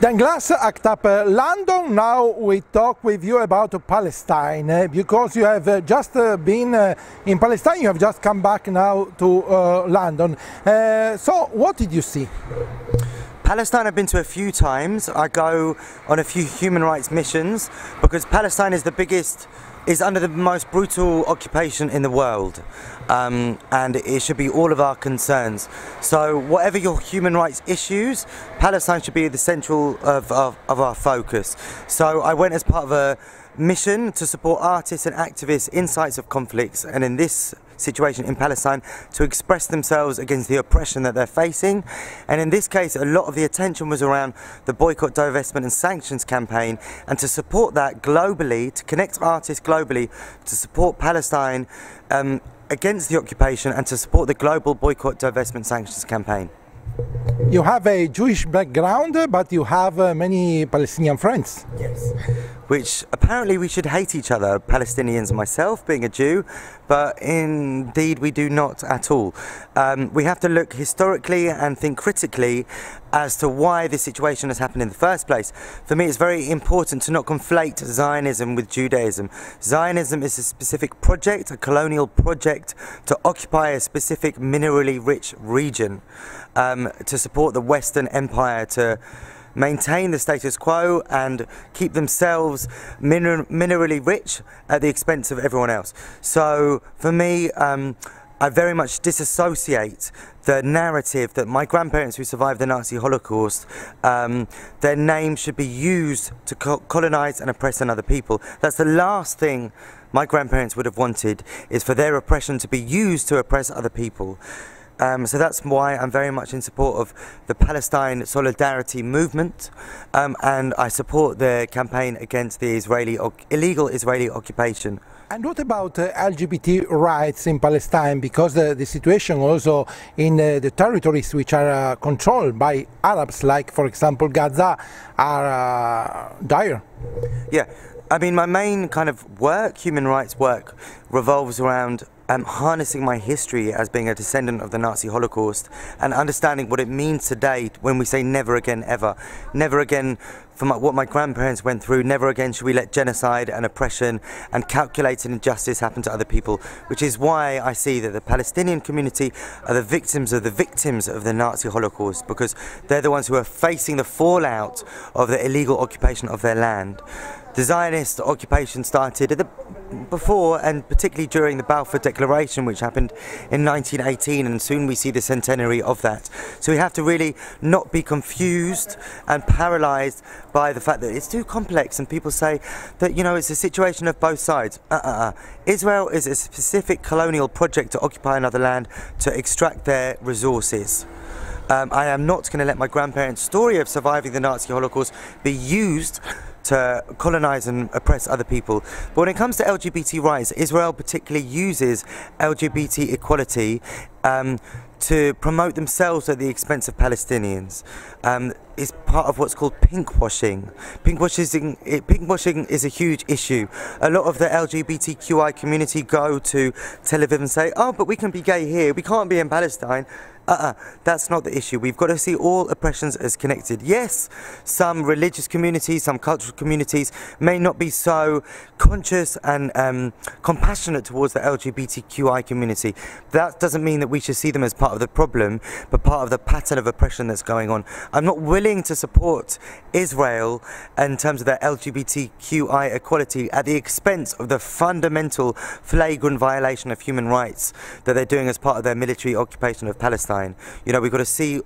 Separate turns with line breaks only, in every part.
Dan Glass, ACT UP London. Now we talk with you about Palestine because you have just been in Palestine, you have just come back now to London. So what did you see?
Palestine I've been to a few times. I go on a few human rights missions because Palestine is under the most brutal occupation in the world, and it should be all of our concerns. So whatever your human rights issues, Palestine should be the central of our focus. So I went as part of a mission to support artists and activists in sites of conflicts, and in this situation in Palestine to express themselves against the oppression that they're facing. And in this case, a lot of the attention was around the boycott, divestment and sanctions campaign, and to support that globally, to connect artists globally, to support Palestine against the occupation and to support the global boycott, divestment sanctions campaign.
You have a Jewish background, but you have many Palestinian friends.
Yes. Which apparently we should hate each other, Palestinians and myself, being a Jew, but indeed we do not at all. We have to look historically and think critically as to why this situation has happened in the first place. For me, it's very important to not conflate Zionism with Judaism. Zionism is a specific project, a colonial project, to occupy a specific minerally rich region, to support the Western Empire, to maintain the status quo and keep themselves minerally rich at the expense of everyone else. So for me, I very much disassociate the narrative that my grandparents who survived the Nazi Holocaust, their name should be used to colonize and oppress another people. That's the last thing my grandparents would have wanted, is for their oppression to be used to oppress other people. So that's why I'm very much in support of the Palestine Solidarity movement, and I support the campaign against the illegal Israeli occupation.
And what about LGBT rights in Palestine? Because the situation also in the territories which are controlled by Arabs, like for example Gaza, are dire.
Yeah, I mean, my main kind of work, human rights work, revolves around harnessing my history as being a descendant of the Nazi Holocaust and understanding what it means today when we say never again ever. Never again from what my grandparents went through, never again should we let genocide and oppression and calculated injustice happen to other people, which is why I see that the Palestinian community are the victims of the Nazi Holocaust, because they're the ones who are facing the fallout of the illegal occupation of their land. The Zionist occupation started before and particularly during the Balfour Declaration, which happened in 1918, and soon we see the centenary of that. So we have to really not be confused and paralysed by the fact that it's too complex, and people say that, you know, it's a situation of both sides. Israel is a specific colonial project to occupy another land to extract their resources. I am not going to let my grandparents' story of surviving the Nazi Holocaust be used to colonize and oppress other people. But when it comes to LGBT rights, Israel particularly uses LGBT equality to promote themselves at the expense of Palestinians. It's part of what's called pinkwashing. Pinkwashing is a huge issue. A lot of the LGBTQI community go to Tel Aviv and say, oh, but we can be gay here, we can't be in Palestine. That's not the issue. We've got to see all oppressions as connected. Yes, some religious communities, some cultural communities may not be so conscious and compassionate towards the LGBTQI community. That doesn't mean that we should see them as part of the problem, but part of the pattern of oppression that's going on. I'm not willing to support Israel in terms of their LGBTQI equality at the expense of the fundamental flagrant violation of human rights that they're doing as part of their military occupation of Palestine. You know, we've got to see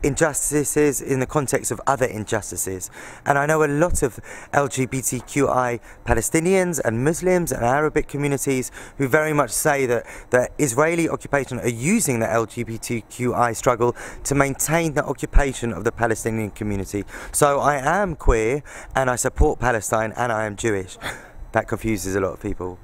injustices in the context of other injustices. And I know a lot of LGBTQI Palestinians and Muslims and Arabic communities who very much say that the Israeli occupation are using the LGBTQI struggle to maintain the occupation of the Palestinian community. So I am queer and I support Palestine and I am Jewish. That confuses a lot of people.